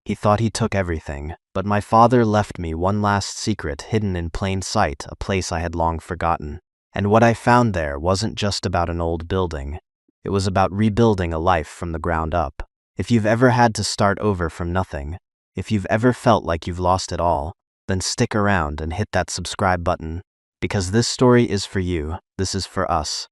He thought he took everything, but my father left me one last secret hidden in plain sight, a place I had long forgotten. And what I found there wasn't just about an old building. It was about rebuilding a life from the ground up. If you've ever had to start over from nothing, if you've ever felt like you've lost it all, then stick around and hit that subscribe button. Because this story is for you, this is for us.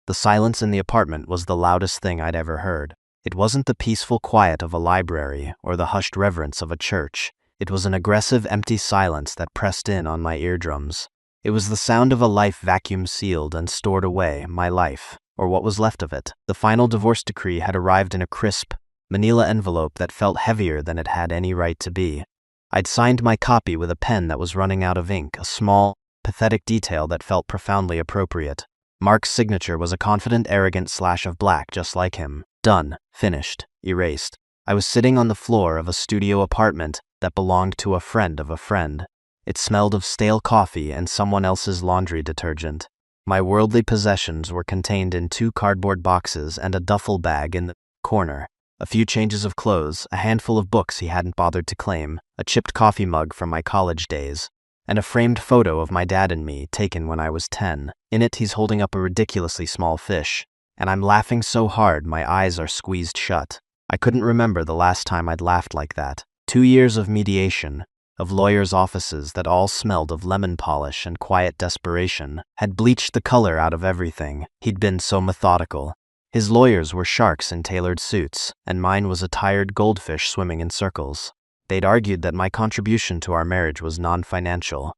The silence in the apartment was the loudest thing I'd ever heard. It wasn't the peaceful quiet of a library or the hushed reverence of a church. It was an aggressive, empty silence that pressed in on my eardrums. It was the sound of a life vacuum-sealed and stored away, my life, or what was left of it. The final divorce decree had arrived in a crisp, manila envelope that felt heavier than it had any right to be. I'd signed my copy with a pen that was running out of ink, a small, pathetic detail that felt profoundly appropriate. Mark's signature was a confident, arrogant slash of black just like him. Done. Finished. Erased. I was sitting on the floor of a studio apartment that belonged to a friend of a friend. It smelled of stale coffee and someone else's laundry detergent. My worldly possessions were contained in 2 cardboard boxes and a duffel bag in the corner. A few changes of clothes, a handful of books he hadn't bothered to claim, a chipped coffee mug from my college days, and a framed photo of my dad and me taken when I was 10. In it, he's holding up a ridiculously small fish, and I'm laughing so hard my eyes are squeezed shut. I couldn't remember the last time I'd laughed like that. 2 years of mediation, of lawyers' offices that all smelled of lemon polish and quiet desperation, had bleached the color out of everything. He'd been so methodical. His lawyers were sharks in tailored suits, and mine was a tired goldfish swimming in circles. They'd argued that my contribution to our marriage was non-financial,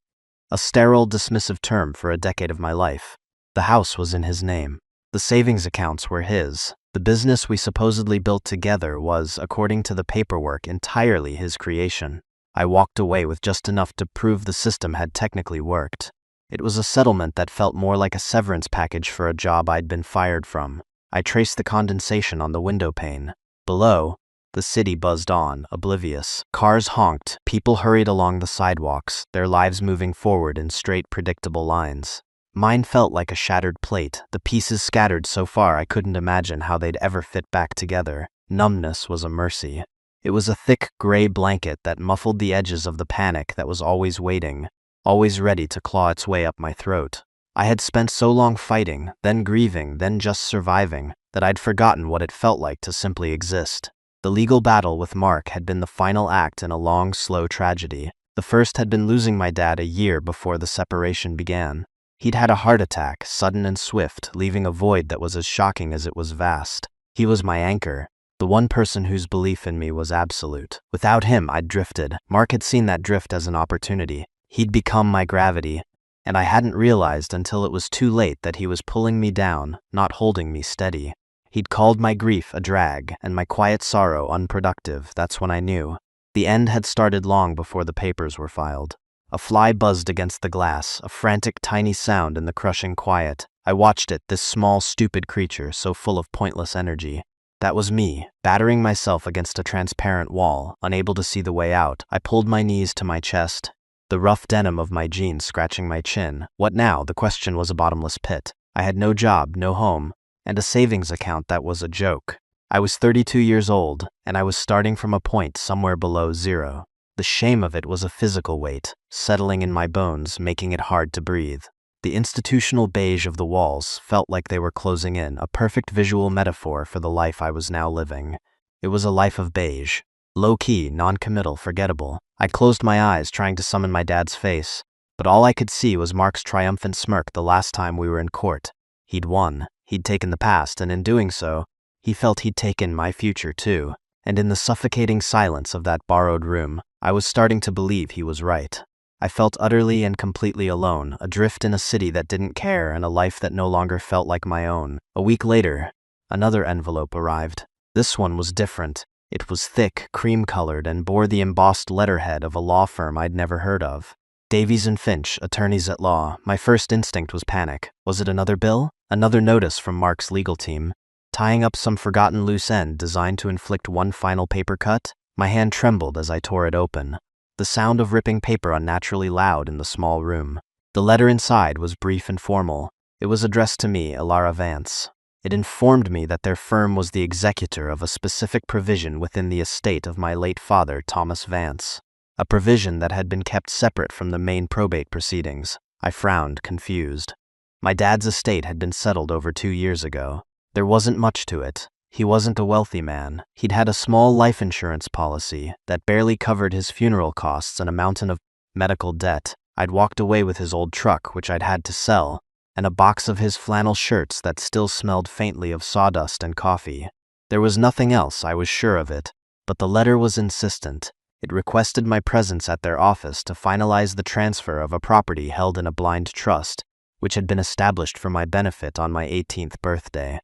a sterile, dismissive term for a decade of my life. The house was in his name. The savings accounts were his. The business we supposedly built together was, according to the paperwork, entirely his creation. I walked away with just enough to prove the system had technically worked. It was a settlement that felt more like a severance package for a job I'd been fired from. I traced the condensation on the window pane. Below, the city buzzed on, oblivious. Cars honked, people hurried along the sidewalks, their lives moving forward in straight, predictable lines. Mine felt like a shattered plate, the pieces scattered so far I couldn't imagine how they'd ever fit back together. Numbness was a mercy. It was a thick, gray blanket that muffled the edges of the panic that was always waiting, always ready to claw its way up my throat. I had spent so long fighting, then grieving, then just surviving, that I'd forgotten what it felt like to simply exist. The legal battle with Mark had been the final act in a long, slow tragedy. The first had been losing my dad a year before the separation began. He'd had a heart attack, sudden and swift, leaving a void that was as shocking as it was vast. He was my anchor, the one person whose belief in me was absolute. Without him, I'd drifted. Mark had seen that drift as an opportunity. He'd become my gravity, and I hadn't realized until it was too late that he was pulling me down, not holding me steady. He'd called my grief a drag, and my quiet sorrow unproductive. That's when I knew. The end had started long before the papers were filed. A fly buzzed against the glass, a frantic, tiny sound in the crushing quiet. I watched it, this small, stupid creature, so full of pointless energy. That was me, battering myself against a transparent wall, unable to see the way out. I pulled my knees to my chest, the rough denim of my jeans scratching my chin. What now? The question was a bottomless pit. I had no job, no home, and a savings account that was a joke. I was 32 years old, and I was starting from a point somewhere below zero. The shame of it was a physical weight, settling in my bones, making it hard to breathe. The institutional beige of the walls felt like they were closing in, a perfect visual metaphor for the life I was now living. It was a life of beige. Low-key, non-committal, forgettable. I closed my eyes, trying to summon my dad's face, but all I could see was Mark's triumphant smirk the last time we were in court. He'd won. He'd taken the past, and in doing so, he felt he'd taken my future too. And in the suffocating silence of that borrowed room, I was starting to believe he was right. I felt utterly and completely alone, adrift in a city that didn't care and a life that no longer felt like my own. A week later, another envelope arrived. This one was different. It was thick, cream-colored, and bore the embossed letterhead of a law firm I'd never heard of. Davies and Finch, attorneys at law. My first instinct was panic. Was it another bill? Another notice from Mark's legal team, tying up some forgotten loose end designed to inflict one final paper cut? My hand trembled as I tore it open, the sound of ripping paper unnaturally loud in the small room. The letter inside was brief and formal. It was addressed to me, Elara Vance. It informed me that their firm was the executor of a specific provision within the estate of my late father, Thomas Vance, a provision that had been kept separate from the main probate proceedings. I frowned, confused. My dad's estate had been settled over 2 years ago. There wasn't much to it. He wasn't a wealthy man. He'd had a small life insurance policy that barely covered his funeral costs and a mountain of medical debt. I'd walked away with his old truck, which I'd had to sell, and a box of his flannel shirts that still smelled faintly of sawdust and coffee. There was nothing else, I was sure of it, but the letter was insistent. It requested my presence at their office to finalize the transfer of a property held in a blind trust, which had been established for my benefit on my 18th birthday.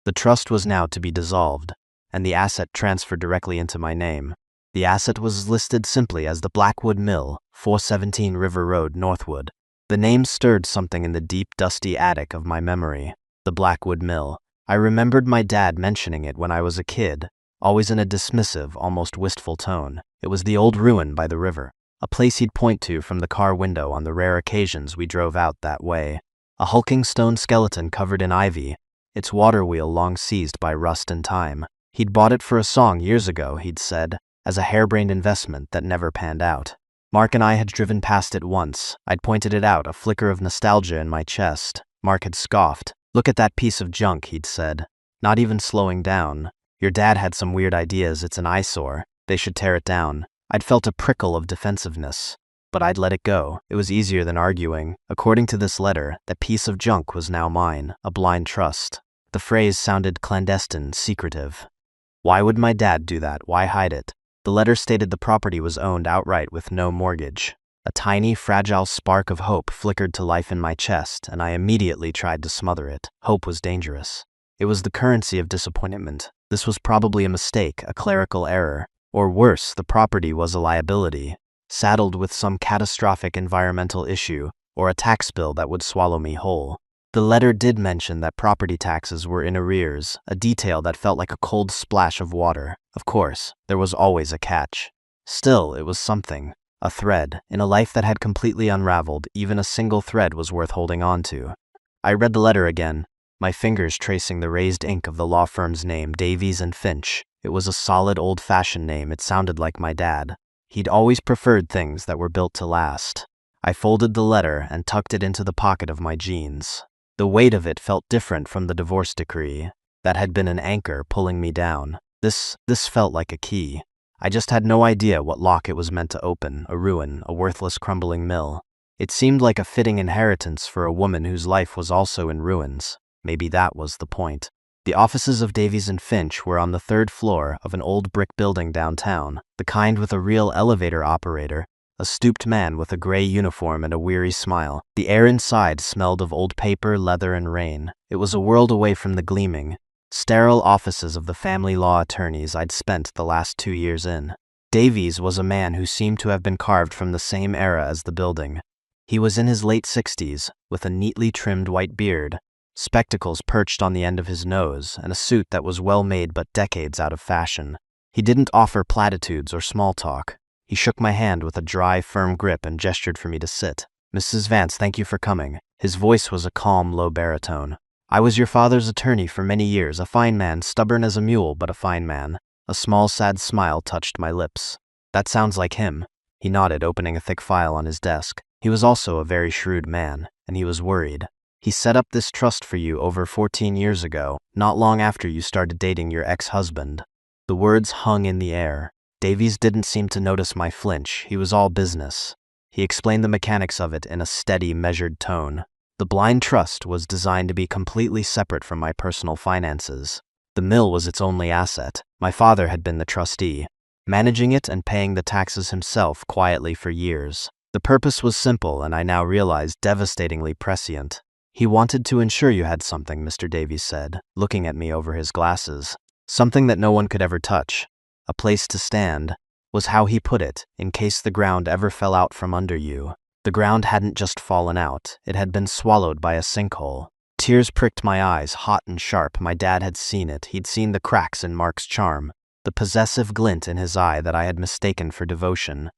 The trust was now to be dissolved, and the asset transferred directly into my name. The asset was listed simply as the Blackwood Mill, 417 River Road, Northwood. The name stirred something in the deep, dusty attic of my memory. The Blackwood Mill. I remembered my dad mentioning it when I was a kid, always in a dismissive, almost wistful tone. It was the old ruin by the river, a place he'd point to from the car window on the rare occasions we drove out that way. A hulking stone skeleton covered in ivy, its water wheel long seized by rust and time. He'd bought it for a song years ago, he'd said, as a harebrained investment that never panned out. Mark and I had driven past it once. I'd pointed it out, a flicker of nostalgia in my chest. Mark had scoffed. "Look at that piece of junk," he'd said, not even slowing down. "Your dad had some weird ideas. It's an eyesore. They should tear it down." I'd felt a prickle of defensiveness, but I'd let it go. It was easier than arguing. According to this letter, that piece of junk was now mine, a blind trust. The phrase sounded clandestine, secretive. Why would my dad do that? Why hide it? The letter stated the property was owned outright with no mortgage. A tiny, fragile spark of hope flickered to life in my chest, and I immediately tried to smother it. Hope was dangerous. It was the currency of disappointment. This was probably a mistake, a clerical error. Or worse, the property was a liability, saddled with some catastrophic environmental issue, or a tax bill that would swallow me whole. The letter did mention that property taxes were in arrears, a detail that felt like a cold splash of water. Of course, there was always a catch. Still, it was something. A thread. In a life that had completely unraveled, even a single thread was worth holding on to. I read the letter again, my fingers tracing the raised ink of the law firm's name, Davies and Finch. It was a solid, old-fashioned name. It sounded like my dad. He'd always preferred things that were built to last. I folded the letter and tucked it into the pocket of my jeans. The weight of it felt different from the divorce decree that had been an anchor pulling me down. This felt like a key. I just had no idea what lock it was meant to open, a ruin, a worthless crumbling mill. It seemed like a fitting inheritance for a woman whose life was also in ruins. Maybe that was the point. The offices of Davies and Finch were on the 3rd floor of an old brick building downtown, the kind with a real elevator operator, a stooped man with a gray uniform and a weary smile. The air inside smelled of old paper, leather, and rain. It was a world away from the gleaming, sterile offices of the family law attorneys I'd spent the last 2 years in. Davies was a man who seemed to have been carved from the same era as the building. He was in his late 60s, with a neatly trimmed white beard, spectacles perched on the end of his nose, and a suit that was well made but decades out of fashion. He didn't offer platitudes or small talk. He shook my hand with a dry, firm grip and gestured for me to sit. "Mrs. Vance, thank you for coming." His voice was a calm, low baritone. "I was your father's attorney for many years, a fine man, stubborn as a mule, but a fine man." A small, sad smile touched my lips. "That sounds like him." He nodded, opening a thick file on his desk. He was also a very shrewd man, and he was worried. "He set up this trust for you over 14 years ago, not long after you started dating your ex-husband." The words hung in the air. Davies didn't seem to notice my flinch. He was all business. He explained the mechanics of it in a steady, measured tone. The blind trust was designed to be completely separate from my personal finances. The mill was its only asset. My father had been the trustee, managing it and paying the taxes himself quietly for years. The purpose was simple, and I now realized devastatingly prescient. "He wanted to ensure you had something," Mr. Davies said, looking at me over his glasses. "Something that no one could ever touch. A place to stand," was how he put it, in case the ground ever fell out from under you. The ground hadn't just fallen out, it had been swallowed by a sinkhole. Tears pricked my eyes, hot and sharp. My dad had seen it. He'd seen the cracks in Mark's charm, the possessive glint in his eye that I had mistaken for devotion.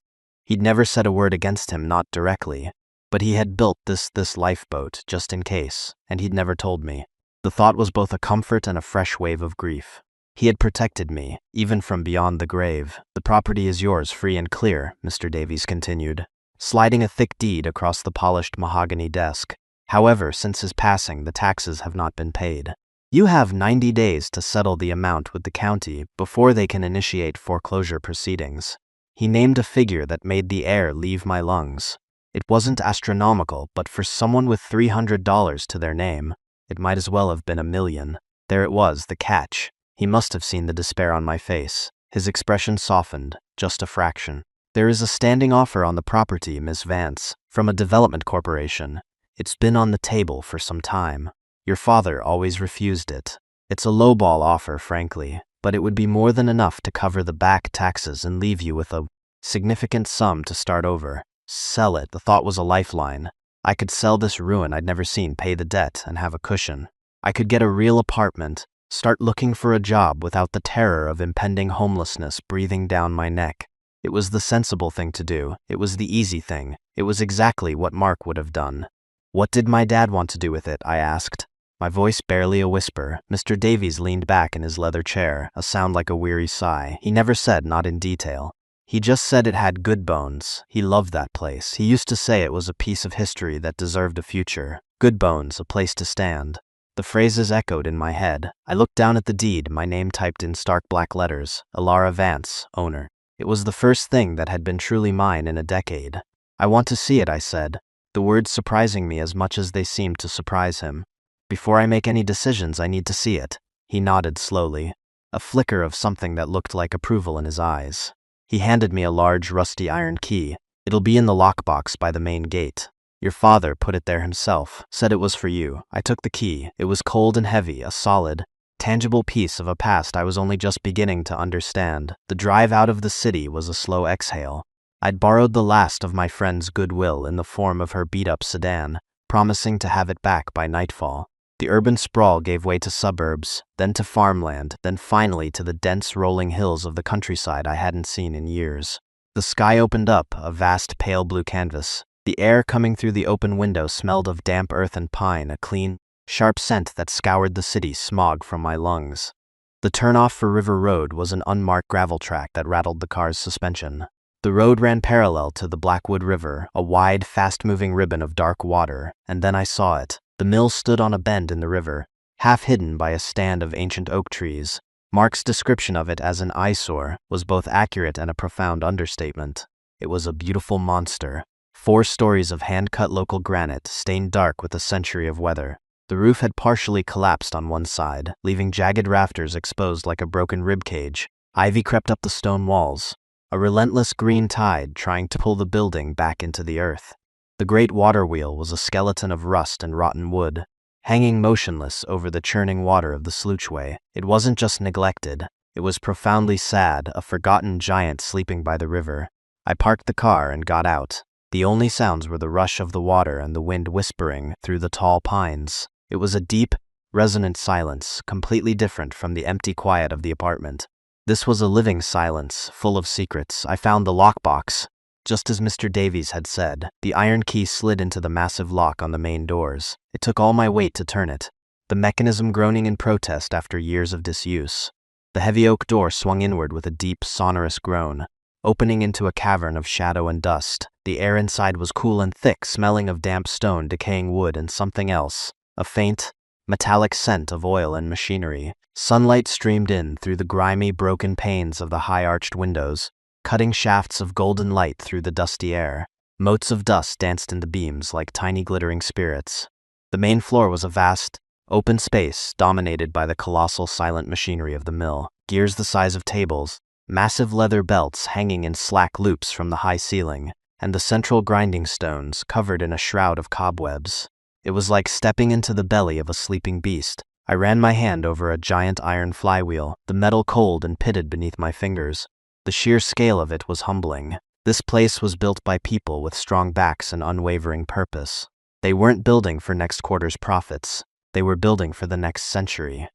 He'd never said a word against him, not directly, but he had built this lifeboat just in case, and he'd never told me. The thought was both a comfort and a fresh wave of grief. He had protected me, even from beyond the grave. "The property is yours, free and clear," Mr. Davies continued, sliding a thick deed across the polished mahogany desk. "However, since his passing, the taxes have not been paid. You have 90 days to settle the amount with the county before they can initiate foreclosure proceedings." He named a figure that made the air leave my lungs. It wasn't astronomical, but for someone with $300 to their name, it might as well have been $1 million. There it was, the catch. He must have seen the despair on my face. His expression softened, just a fraction. "There is a standing offer on the property, Miss Vance, from a development corporation. It's been on the table for some time. Your father always refused it. It's a lowball offer, frankly, but it would be more than enough to cover the back taxes and leave you with a significant sum to start over. Sell it." The thought was a lifeline. I could sell this ruin I'd never seen, pay the debt, and have a cushion. I could get a real apartment, start looking for a job without the terror of impending homelessness breathing down my neck. It was the sensible thing to do. It was the easy thing. It was exactly what Mark would have done. "What did my dad want to do with it?" I asked, my voice barely a whisper. Mr. Davies leaned back in his leather chair, a sound like a weary sigh. He never said, not in detail. He just said it had good bones. He loved that place. He used to say it was a piece of history that deserved a future. Good bones, a place to stand. The phrases echoed in my head. I looked down at the deed, my name typed in stark black letters, Elara Vance, owner. It was the first thing that had been truly mine in a decade. "I want to see it," I said, the words surprising me as much as they seemed to surprise him. "Before I make any decisions, I need to see it." He nodded slowly, a flicker of something that looked like approval in his eyes. He handed me a large, rusty iron key. "It'll be in the lockbox by the main gate. Your father put it there himself, said it was for you." I took the key. It was cold and heavy, a solid, tangible piece of a past I was only just beginning to understand. The drive out of the city was a slow exhale. I'd borrowed the last of my friend's goodwill in the form of her beat-up sedan, promising to have it back by nightfall. The urban sprawl gave way to suburbs, then to farmland, then finally to the dense rolling hills of the countryside I hadn't seen in years. The sky opened up, a vast pale blue canvas. The air coming through the open window smelled of damp earth and pine, a clean, sharp scent that scoured the city smog from my lungs. The turnoff for River Road was an unmarked gravel track that rattled the car's suspension. The road ran parallel to the Blackwood River, a wide, fast-moving ribbon of dark water, and then I saw it. The mill stood on a bend in the river, half hidden by a stand of ancient oak trees. Mark's description of it as an eyesore was both accurate and a profound understatement. It was a beautiful monster. 4 stories of hand-cut local granite, stained dark with a century of weather. The roof had partially collapsed on one side, leaving jagged rafters exposed like a broken rib cage. Ivy crept up the stone walls, a relentless green tide trying to pull the building back into the earth. The great water wheel was a skeleton of rust and rotten wood, hanging motionless over the churning water of the sluiceway. It wasn't just neglected, it was profoundly sad, a forgotten giant sleeping by the river. I parked the car and got out. The only sounds were the rush of the water and the wind whispering through the tall pines. It was a deep, resonant silence, completely different from the empty quiet of the apartment. This was a living silence, full of secrets. I found the lockbox. Just as Mr. Davies had said, the iron key slid into the massive lock on the main doors. It took all my weight to turn it, the mechanism groaning in protest after years of disuse. The heavy oak door swung inward with a deep, sonorous groan, opening into a cavern of shadow and dust. The air inside was cool and thick, smelling of damp stone, decaying wood, and something else, a faint, metallic scent of oil and machinery. Sunlight streamed in through the grimy, broken panes of the high-arched windows, cutting shafts of golden light through the dusty air. Motes of dust danced in the beams like tiny glittering spirits. The main floor was a vast, open space dominated by the colossal silent machinery of the mill. Gears the size of tables, massive leather belts hanging in slack loops from the high ceiling, and the central grinding stones covered in a shroud of cobwebs. It was like stepping into the belly of a sleeping beast. I ran my hand over a giant iron flywheel, the metal cold and pitted beneath my fingers. The sheer scale of it was humbling. This place was built by people with strong backs and unwavering purpose. They weren't building for next quarter's profits. They were building for the next century.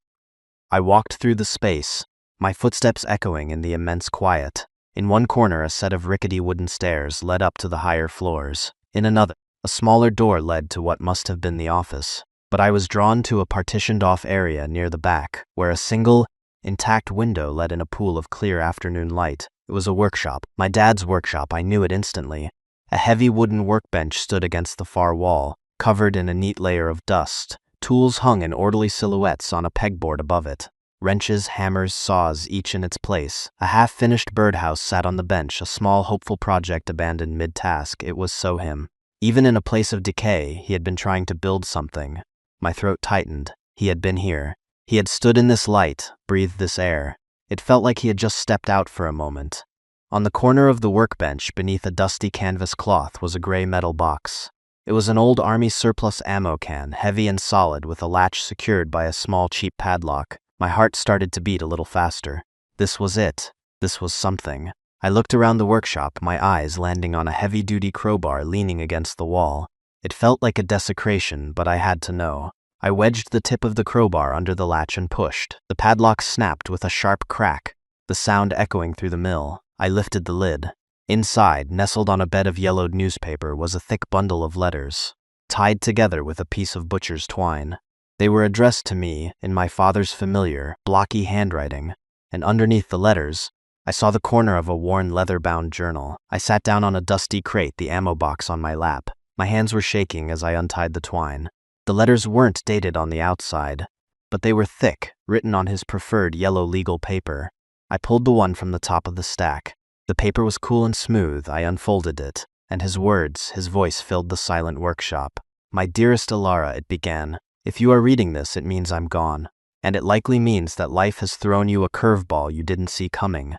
I walked through the space, my footsteps echoing in the immense quiet. In one corner, a set of rickety wooden stairs led up to the higher floors. In another, a smaller door led to what must have been the office. but I was drawn to a partitioned-off area near the back, where a single, intact window let in a pool of clear afternoon light. It was a workshop, my dad's workshop. I knew it instantly. A heavy wooden workbench stood against the far wall, covered in a neat layer of dust. Tools hung in orderly silhouettes on a pegboard above it. Wrenches, hammers, saws, each in its place. A half-finished birdhouse sat on the bench, a small, hopeful project abandoned mid-task. It was so him. Even in a place of decay, he had been trying to build something. My throat tightened. He had been here. He had stood in this light, breathed this air. It felt like he had just stepped out for a moment. On the corner of the workbench, beneath a dusty canvas cloth, was a gray metal box. It was an old army surplus ammo can, heavy and solid, with a latch secured by a small, cheap padlock. My heart started to beat a little faster. This was it. This was something. I looked around the workshop, my eyes landing on a heavy-duty crowbar leaning against the wall. It felt like a desecration, but I had to know. I wedged the tip of the crowbar under the latch and pushed. The padlock snapped with a sharp crack, the sound echoing through the mill. I lifted the lid. Inside, nestled on a bed of yellowed newspaper, was a thick bundle of letters, tied together with a piece of butcher's twine. They were addressed to me in my father's familiar, blocky handwriting, and underneath the letters, I saw the corner of a worn leather-bound journal. I sat down on a dusty crate, the ammo box on my lap. My hands were shaking as I untied the twine. The letters weren't dated on the outside, but they were thick, written on his preferred yellow legal paper. I pulled the one from the top of the stack. The paper was cool and smooth. I unfolded it, and his words, his voice filled the silent workshop. "My dearest Alara," it began, "if you are reading this, it means I'm gone, and it likely means that life has thrown you a curveball you didn't see coming.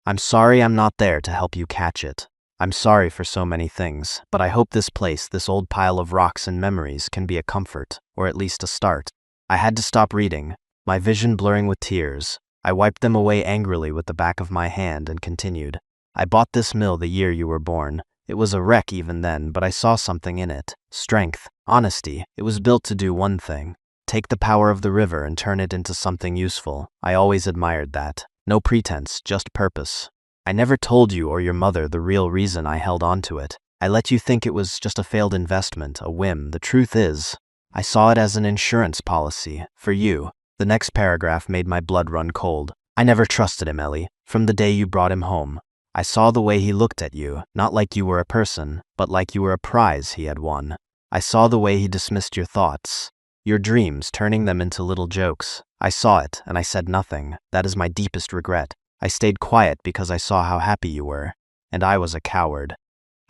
I'm sorry I'm not there to help you catch it. I'm sorry for so many things, but I hope this place, this old pile of rocks and memories, can be a comfort, or at least a start." I had to stop reading, my vision blurring with tears. I wiped them away angrily with the back of my hand and continued. "I bought this mill the year you were born. It was a wreck even then, but I saw something in it. Strength, honesty. It was built to do one thing. Take the power of the river and turn it into something useful. I always admired that. No pretense, just purpose. I never told you or your mother the real reason I held on to it. I let you think it was just a failed investment, a whim. The truth is, I saw it as an insurance policy. For you." The next paragraph made my blood run cold. "I never trusted him, Ellie, from the day you brought him home. I saw the way he looked at you, not like you were a person, but like you were a prize he had won. I saw the way he dismissed your thoughts, your dreams, turning them into little jokes. I saw it, and I said nothing. That is my deepest regret. I stayed quiet because I saw how happy you were, and I was a coward.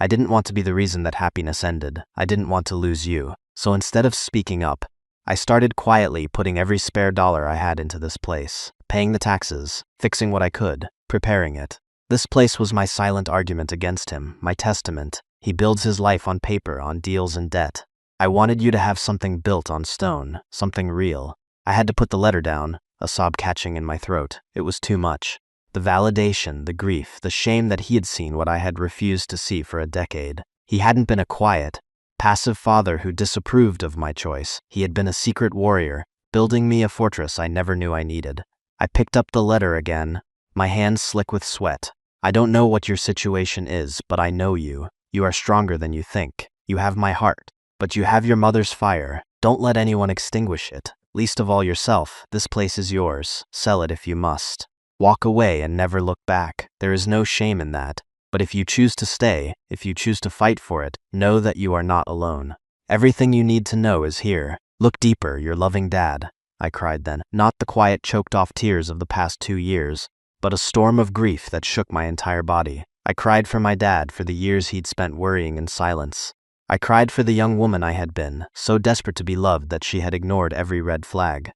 I didn't want to be the reason that happiness ended. I didn't want to lose you. So instead of speaking up, I started quietly putting every spare dollar I had into this place, paying the taxes, fixing what I could, preparing it. This place was my silent argument against him, my testament. He builds his life on paper, on deals and debt. I wanted you to have something built on stone, something real. I had to put the letter down, a sob catching in my throat. It was too much. The validation, the grief, the shame that he had seen what I had refused to see for a decade. He hadn't been a quiet, passive father who disapproved of my choice. He had been a secret warrior, building me a fortress I never knew I needed. I picked up the letter again, my hands slick with sweat. "I don't know what your situation is, but I know you. You are stronger than you think. You have my heart. But you have your mother's fire. Don't let anyone extinguish it. Least of all yourself. This place is yours. Sell it if you must. Walk away and never look back. There is no shame in that. But if you choose to stay, if you choose to fight for it, know that you are not alone. Everything you need to know is here. Look deeper, your loving dad." I cried then, not the quiet, choked-off tears of the past 2 years, but a storm of grief that shook my entire body. I cried for my dad, for the years he'd spent worrying in silence. I cried for the young woman I had been, so desperate to be loved that she had ignored every red flag.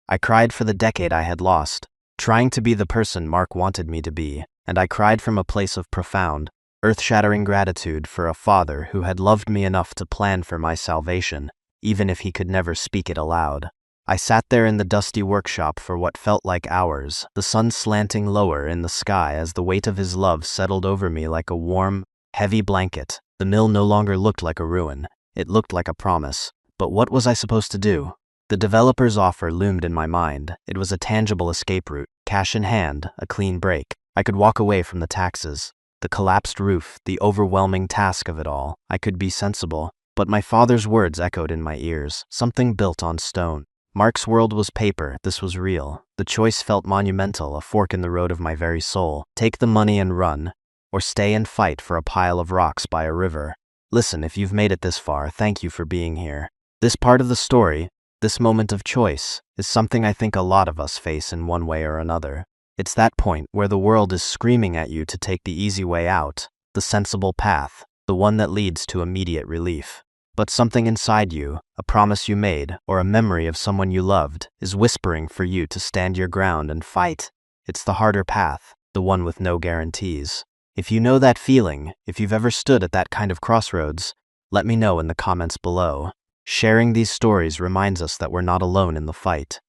I cried for the decade I had lost, trying to be the person Mark wanted me to be, and I cried from a place of profound, earth-shattering gratitude for a father who had loved me enough to plan for my salvation, even if he could never speak it aloud. I sat there in the dusty workshop for what felt like hours, the sun slanting lower in the sky as the weight of his love settled over me like a warm, heavy blanket. The mill no longer looked like a ruin. It looked like a promise. But what was I supposed to do? The developer's offer loomed in my mind. It was a tangible escape route, cash in hand, a clean break. I could walk away from the taxes, the collapsed roof, the overwhelming task of it all. I could be sensible. But my father's words echoed in my ears, something built on stone. Mark's world was paper, this was real. The choice felt monumental, a fork in the road of my very soul. Take the money and run, or stay and fight for a pile of rocks by a river. Listen, if you've made it this far, thank you for being here. This part of the story, this moment of choice, is something I think a lot of us face in one way or another. It's that point where the world is screaming at you to take the easy way out, the sensible path, the one that leads to immediate relief. But something inside you, a promise you made, or a memory of someone you loved, is whispering for you to stand your ground and fight. It's the harder path, the one with no guarantees. If you know that feeling, if you've ever stood at that kind of crossroads, let me know in the comments below. Sharing these stories reminds us that we're not alone in the fight.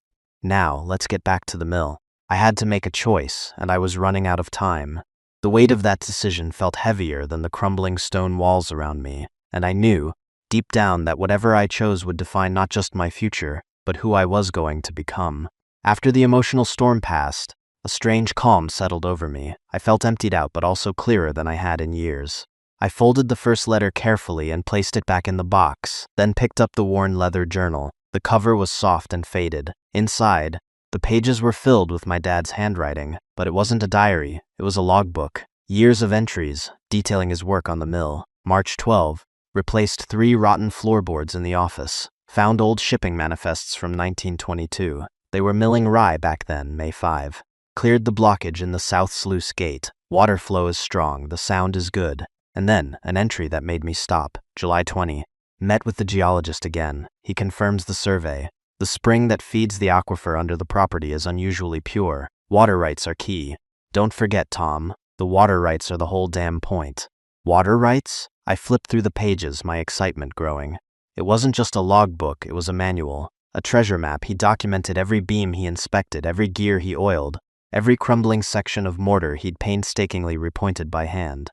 Now, let's get back to the mill. I had to make a choice, and I was running out of time. The weight of that decision felt heavier than the crumbling stone walls around me, and I knew, deep down, that whatever I chose would define not just my future, but who I was going to become. After the emotional storm passed, a strange calm settled over me. I felt emptied out, but also clearer than I had in years. I folded the first letter carefully and placed it back in the box, then picked up the worn leather journal. The cover was soft and faded. Inside, the pages were filled with my dad's handwriting, but it wasn't a diary, it was a logbook. Years of entries, detailing his work on the mill. March 12, replaced 3 rotten floorboards in the office. Found old shipping manifests from 1922. They were milling rye back then, May 5. Cleared the blockage in the south sluice gate. Water flow is strong, the sound is good. And then, an entry that made me stop. July 20. Met with the geologist again. He confirms the survey. The spring that feeds the aquifer under the property is unusually pure. Water rights are key. Don't forget, Tom. The water rights are the whole damn point. Water rights? I flipped through the pages, my excitement growing. It wasn't just a logbook, it was a manual. A treasure map. He documented every beam he inspected, every gear he oiled, every crumbling section of mortar he'd painstakingly repointed by hand.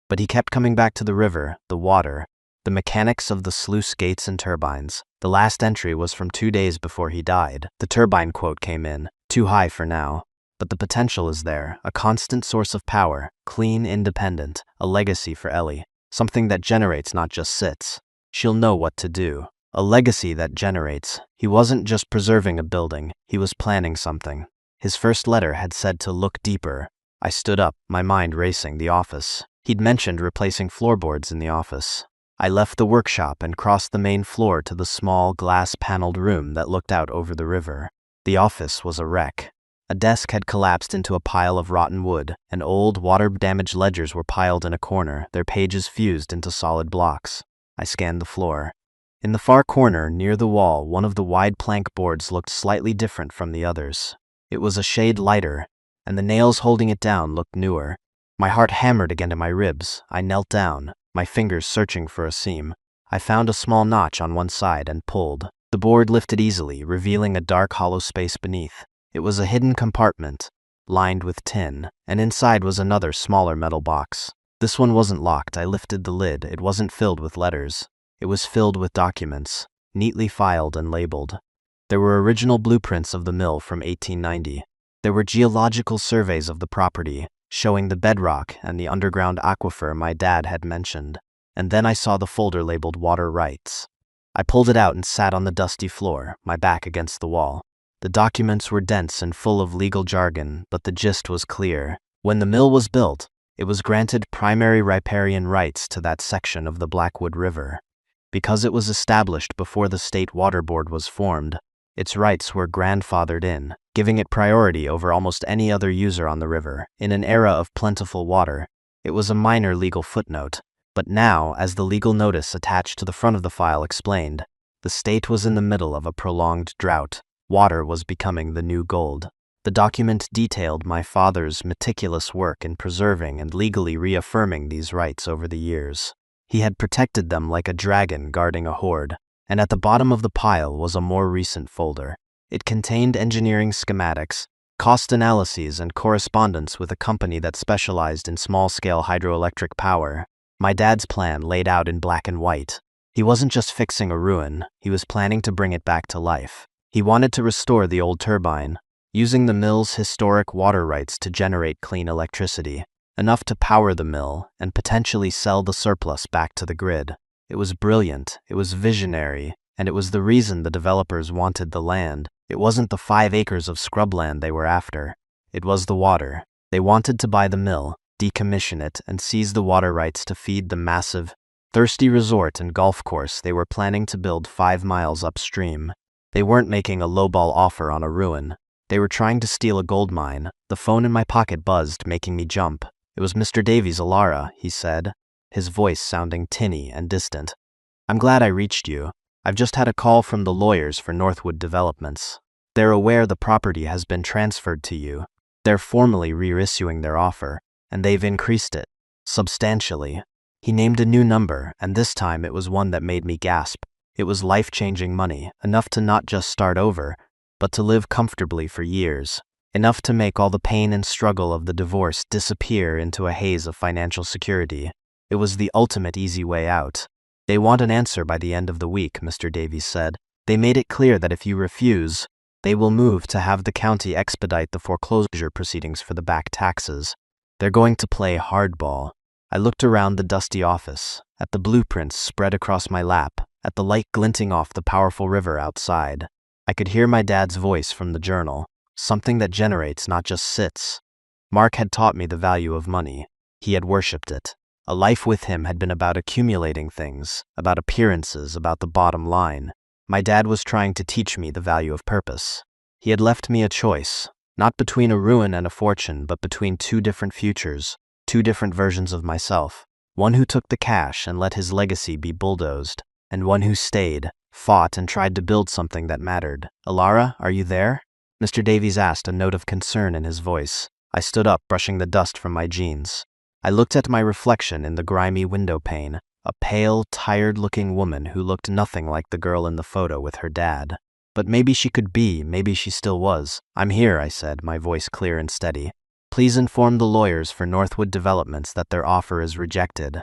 But he kept coming back to the river, the water, the mechanics of the sluice gates and turbines. The last entry was from 2 days before he died. The turbine quote came in, too high for now. But the potential is there, a constant source of power, clean, independent, a legacy for Ellie. Something that generates, not just sits. She'll know what to do. A legacy that generates. He wasn't just preserving a building, he was planning something. His first letter had said to look deeper. I stood up, my mind racing. The office. He'd mentioned replacing floorboards in the office. I left the workshop and crossed the main floor to the small, glass-paneled room that looked out over the river. The office was a wreck. A desk had collapsed into a pile of rotten wood, and old, water-damaged ledgers were piled in a corner, their pages fused into solid blocks. I scanned the floor. In the far corner, near the wall, one of the wide plank boards looked slightly different from the others. It was a shade lighter, and the nails holding it down looked newer. My heart hammered again to my ribs. I knelt down, my fingers searching for a seam. I found a small notch on one side and pulled. The board lifted easily, revealing a dark hollow space beneath. It was a hidden compartment, lined with tin, and inside was another smaller metal box. This one wasn't locked. I lifted the lid. It wasn't filled with letters. It was filled with documents, neatly filed and labeled. There were original blueprints of the mill from 1890. There were geological surveys of the property, showing the bedrock and the underground aquifer my dad had mentioned. And then I saw the folder labeled Water Rights. I pulled it out and sat on the dusty floor, my back against the wall. The documents were dense and full of legal jargon, but the gist was clear. When the mill was built, it was granted primary riparian rights to that section of the Blackwood River. Because it was established before the State Water Board was formed, its rights were grandfathered in, giving it priority over almost any other user on the river. In an era of plentiful water, it was a minor legal footnote. But now, as the legal notice attached to the front of the file explained, the state was in the middle of a prolonged drought. Water was becoming the new gold. The document detailed my father's meticulous work in preserving and legally reaffirming these rights over the years. He had protected them like a dragon guarding a hoard. And at the bottom of the pile was a more recent folder. It contained engineering schematics, cost analyses, and correspondence with a company that specialized in small-scale hydroelectric power. My dad's plan laid out in black and white. He wasn't just fixing a ruin, he was planning to bring it back to life. He wanted to restore the old turbine, using the mill's historic water rights to generate clean electricity, enough to power the mill and potentially sell the surplus back to the grid. It was brilliant, it was visionary, and it was the reason the developers wanted the land. It wasn't the 5 acres of scrubland they were after. It was the water. They wanted to buy the mill, decommission it, and seize the water rights to feed the massive, thirsty resort and golf course they were planning to build 5 miles upstream. They weren't making a lowball offer on a ruin. They were trying to steal a gold mine. The phone in my pocket buzzed, making me jump. It was Mr. Davies, Alara, he said, his voice sounding tinny and distant. I'm glad I reached you. I've just had a call from the lawyers for Northwood Developments. They're aware the property has been transferred to you. They're formally reissuing their offer, and they've increased it substantially. He named a new number, and this time it was one that made me gasp. It was life-changing money, enough to not just start over, but to live comfortably for years, enough to make all the pain and struggle of the divorce disappear into a haze of financial security. It was the ultimate easy way out. They want an answer by the end of the week, Mr. Davies said. They made it clear that if you refuse, they will move to have the county expedite the foreclosure proceedings for the back taxes. They're going to play hardball. I looked around the dusty office, at the blueprints spread across my lap, at the light glinting off the powerful river outside. I could hear my dad's voice from the journal, something that generates, not just sits. Mark had taught me the value of money. He had worshipped it. A life with him had been about accumulating things, about appearances, about the bottom line. My dad was trying to teach me the value of purpose. He had left me a choice, not between a ruin and a fortune, but between 2 different futures, 2 different versions of myself. One who took the cash and let his legacy be bulldozed, and one who stayed, fought, and tried to build something that mattered. Alara, are you there? Mr. Davies asked, a note of concern in his voice. I stood up, brushing the dust from my jeans. I looked at my reflection in the grimy window pane, a pale, tired-looking woman who looked nothing like the girl in the photo with her dad. But maybe she could be, maybe she still was. I'm here, I said, my voice clear and steady. Please inform the lawyers for Northwood Developments that their offer is rejected.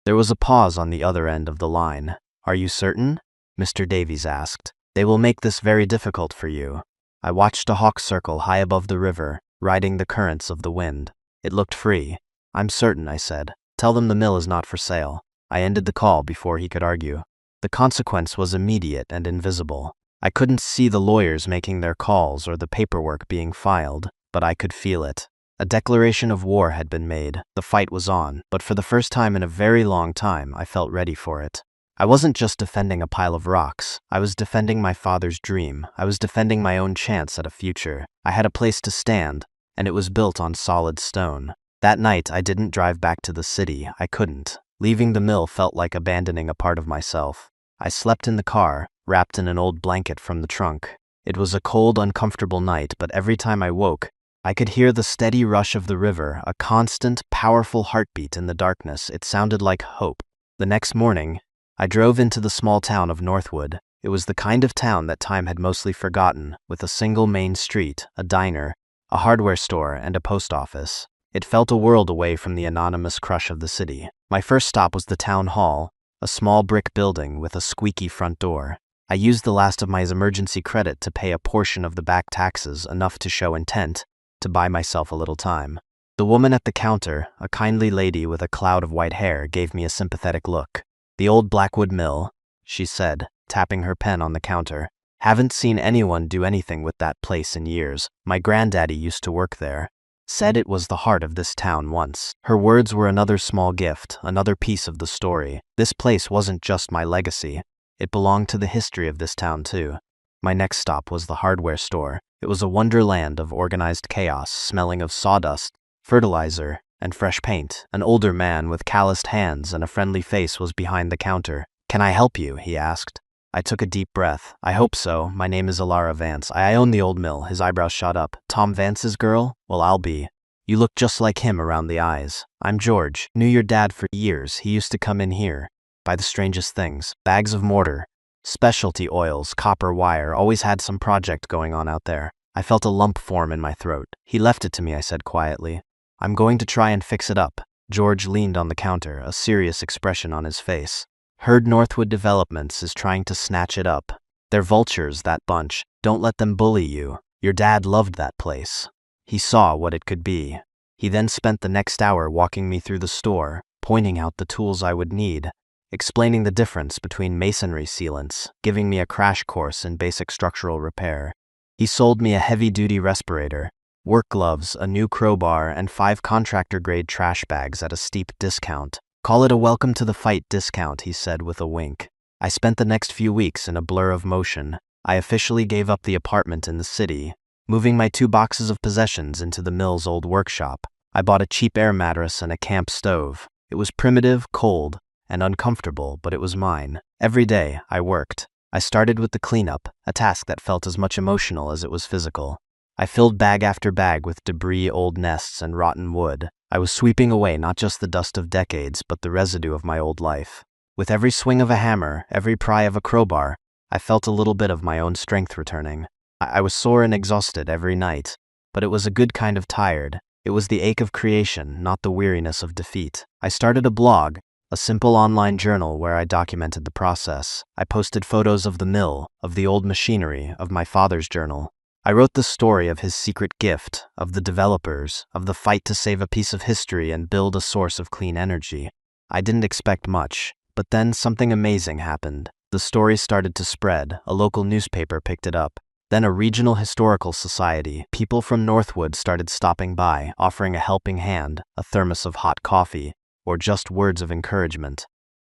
There was a pause on the other end of the line. Are you certain? Mr. Davies asked. They will make this very difficult for you. I watched a hawk circle high above the river, riding the currents of the wind. It looked free. I'm certain, I said. Tell them the mill is not for sale. I ended the call before he could argue. The consequence was immediate and invisible. I couldn't see the lawyers making their calls or the paperwork being filed, but I could feel it. A declaration of war had been made. The fight was on, but for the first time in a very long time, I felt ready for it. I wasn't just defending a pile of rocks. I was defending my father's dream. I was defending my own chance at a future. I had a place to stand, and it was built on solid stone. That night, I didn't drive back to the city. I couldn't. Leaving the mill felt like abandoning a part of myself. I slept in the car, wrapped in an old blanket from the trunk. It was a cold, uncomfortable night, but every time I woke, I could hear the steady rush of the river, a constant, powerful heartbeat in the darkness. It sounded like hope. The next morning, I drove into the small town of Northwood. It was the kind of town that time had mostly forgotten, with a single main street, a diner, a hardware store, and a post office. It felt a world away from the anonymous crush of the city. My first stop was the town hall, a small brick building with a squeaky front door. I used the last of my emergency credit to pay a portion of the back taxes, enough to show intent, to buy myself a little time. The woman at the counter, a kindly lady with a cloud of white hair, gave me a sympathetic look. The old Blackwood Mill, she said, tapping her pen on the counter. Haven't seen anyone do anything with that place in years. My granddaddy used to work there. Said it was the heart of this town once. Her words were another small gift, another piece of the story. This place wasn't just my legacy. It belonged to the history of this town too. My next stop was the hardware store. It was a wonderland of organized chaos, smelling of sawdust, fertilizer, and fresh paint. An older man with calloused hands and a friendly face was behind the counter. Can I help you? He asked. I took a deep breath. I hope so. My name is Alara Vance. I own the old mill. His eyebrows shot up. Tom Vance's girl? Well, I'll be. You look just like him around the eyes. I'm George. Knew your dad for years. He used to come in here. Buy the strangest things. Bags of mortar, specialty oils, copper wire. Always had some project going on out there. I felt a lump form in my throat. He left it to me, I said quietly. I'm going to try and fix it up. George leaned on the counter, a serious expression on his face. Heard Northwood Developments is trying to snatch it up. They're vultures, that bunch. Don't let them bully you. Your dad loved that place. He saw what it could be. He then spent the next hour walking me through the store, pointing out the tools I would need. explaining the difference between masonry sealants, giving me a crash course in basic structural repair. He sold me a heavy-duty respirator, work gloves, a new crowbar, and 5 contractor-grade trash bags at a steep discount. "Call it a welcome to the fight discount," he said with a wink. I spent the next few weeks in a blur of motion. I officially gave up the apartment in the city, moving my 2 boxes of possessions into the mill's old workshop. I bought a cheap air mattress and a camp stove. It was primitive, cold, and uncomfortable, but it was mine. Every day, I worked. I started with the cleanup, a task that felt as much emotional as it was physical. I filled bag after bag with debris, old nests, and rotten wood. I was sweeping away not just the dust of decades, but the residue of my old life. With every swing of a hammer, every pry of a crowbar, I felt a little bit of my own strength returning. I was sore and exhausted every night, but it was a good kind of tired. It was the ache of creation, not the weariness of defeat. I started a blog, a simple online journal where I documented the process. I posted photos of the mill, of the old machinery, of my father's journal. I wrote the story of his secret gift, of the developers, of the fight to save a piece of history and build a source of clean energy. I didn't expect much, but then something amazing happened. The story started to spread. A local newspaper picked it up. Then a regional historical society. People from Northwood started stopping by, offering a helping hand, a thermos of hot coffee, or just words of encouragement.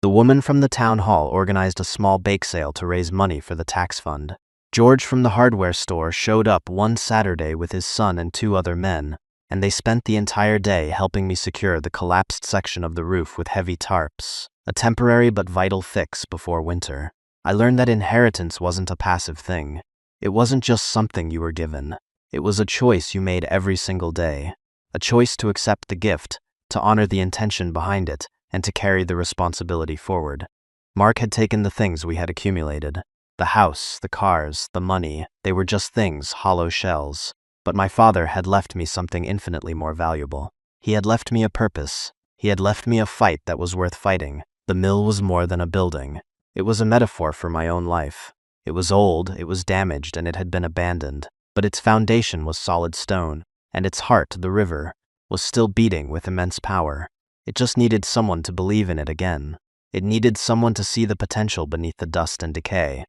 The woman from the town hall organized a small bake sale to raise money for the tax fund. George from the hardware store showed up one Saturday with his son and 2 other men, and they spent the entire day helping me secure the collapsed section of the roof with heavy tarps, a temporary but vital fix before winter. I learned that inheritance wasn't a passive thing. It wasn't just something you were given. It was a choice you made every single day, a choice to accept the gift, to honor the intention behind it, and to carry the responsibility forward. Mark had taken the things we had accumulated. The house, the cars, the money, they were just things, hollow shells. But my father had left me something infinitely more valuable. He had left me a purpose. He had left me a fight that was worth fighting. The mill was more than a building. It was a metaphor for my own life. It was old, it was damaged, and it had been abandoned. But its foundation was solid stone, and its heart, the river, was still beating with immense power. It just needed someone to believe in it again. It needed someone to see the potential beneath the dust and decay.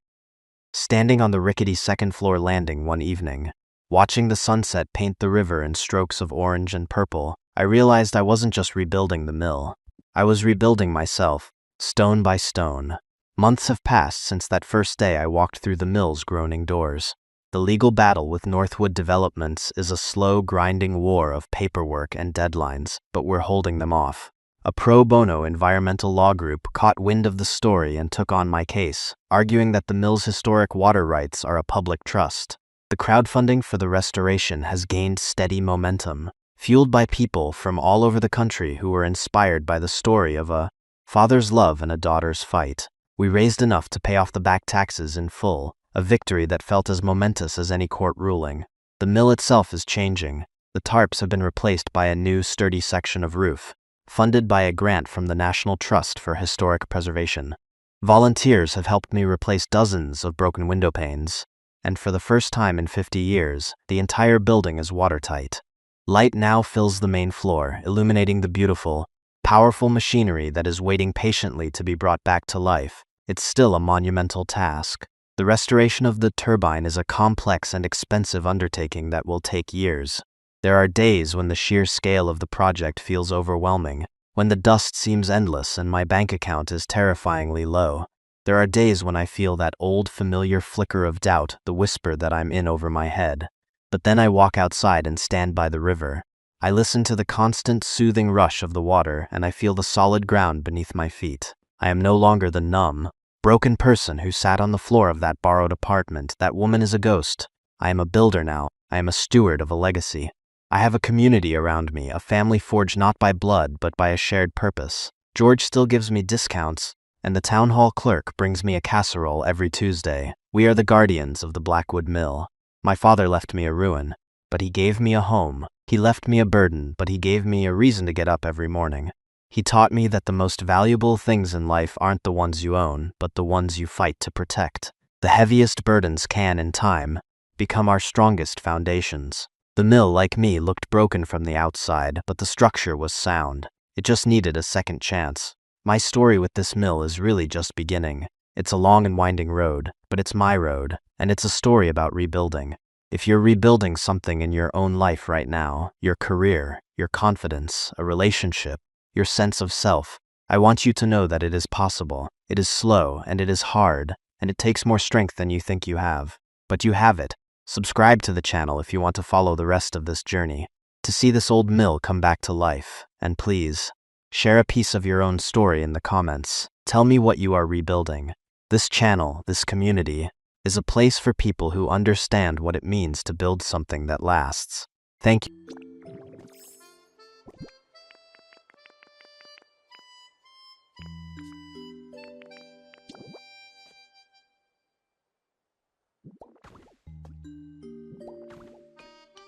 Standing on the rickety second-floor landing one evening, watching the sunset paint the river in strokes of orange and purple, I realized I wasn't just rebuilding the mill. I was rebuilding myself, stone by stone. Months have passed since that first day I walked through the mill's groaning doors. The legal battle with Northwood Developments is a slow, grinding war of paperwork and deadlines, but we're holding them off. A pro bono environmental law group caught wind of the story and took on my case, arguing that the mill's historic water rights are a public trust. The crowdfunding for the restoration has gained steady momentum, fueled by people from all over the country who were inspired by the story of a father's love and a daughter's fight. We raised enough to pay off the back taxes in full, a victory that felt as momentous as any court ruling. The mill itself is changing. The tarps have been replaced by a new, sturdy section of roof, funded by a grant from the National Trust for Historic Preservation. Volunteers have helped me replace dozens of broken window panes, and for the first time in 50 years, the entire building is watertight. Light now fills the main floor, illuminating the beautiful, powerful machinery that is waiting patiently to be brought back to life. It's still a monumental task. The restoration of the turbine is a complex and expensive undertaking that will take years. There are days when the sheer scale of the project feels overwhelming, when the dust seems endless and my bank account is terrifyingly low. There are days when I feel that old familiar flicker of doubt, the whisper that I'm in over my head. But then I walk outside and stand by the river. I listen to the constant, soothing rush of the water, and I feel the solid ground beneath my feet. I am no longer the numb, broken person who sat on the floor of that borrowed apartment. That woman is a ghost. I am a builder now. I am a steward of a legacy. I have a community around me, a family forged not by blood, but by a shared purpose. George still gives me discounts, and the town hall clerk brings me a casserole every Tuesday. We are the guardians of the Blackwood Mill. My father left me a ruin, but he gave me a home. He left me a burden, but he gave me a reason to get up every morning. He taught me that the most valuable things in life aren't the ones you own, but the ones you fight to protect. The heaviest burdens can, in time, become our strongest foundations. The mill, like me, looked broken from the outside, but the structure was sound. It just needed a second chance. My story with this mill is really just beginning. It's a long and winding road, but it's my road, and it's a story about rebuilding. If you're rebuilding something in your own life right now, your career, your confidence, a relationship, your sense of self, I want you to know that it is possible. It is slow, and it is hard, and it takes more strength than you think you have. But you have it. Subscribe to the channel if you want to follow the rest of this journey, to see this old mill come back to life, and please, share a piece of your own story in the comments. Tell me what you are rebuilding. This channel, this community, is a place for people who understand what it means to build something that lasts. Thank you.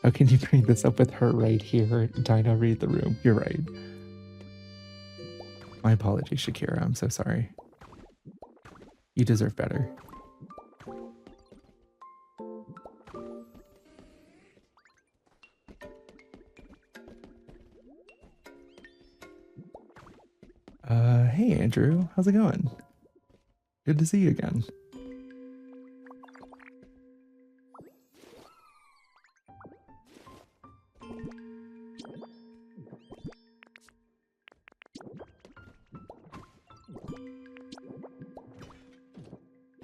How can you bring this up with her right here? Dinah, read the room. You're right. My apologies, Shakira. I'm so sorry. You deserve better. Hey Andrew, how's it going? Good to see you again.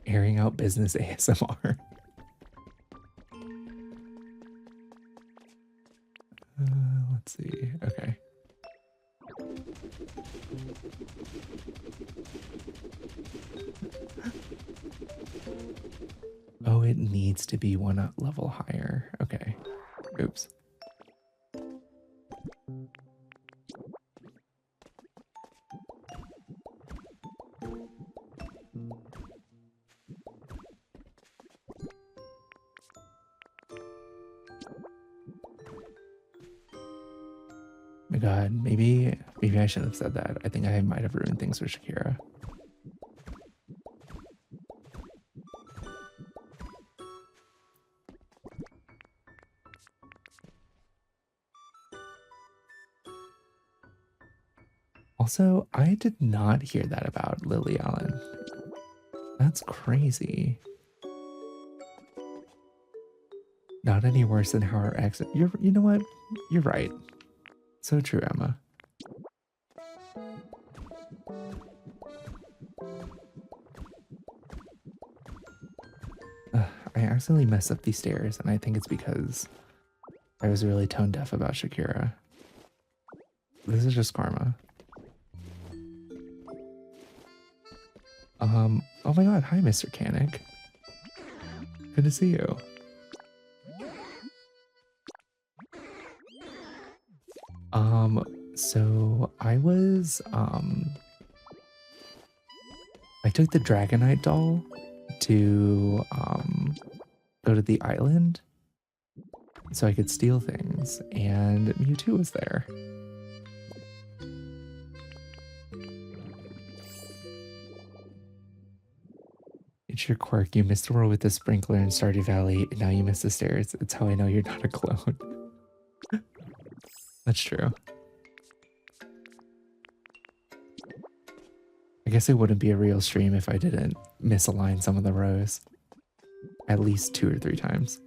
Airing out business ASMR. Let's see. Okay. Oh, it needs to be one level higher. Okay. Oops. My God, maybe I shouldn't have said that. I think I might have ruined things for Shakira. Also, I did not hear that about Lily Allen. That's crazy. Not any worse than how her ex. You know what? You're right. So true, Emma. I accidentally messed up these stairs, and I think it's because I was really tone deaf about Shakira. This is just karma. Oh my God, hi, Mr. Canic. Good to see you. So I was, I took the Dragonite doll to, go to the island so I could steal things, and Mewtwo was there. It's your quirk. You missed the world with the sprinkler in Stardew Valley, and now you miss the stairs. It's how I know you're not a clone. That's true. I guess it wouldn't be a real stream if I didn't misalign some of the rows. At least 2 or 3 times.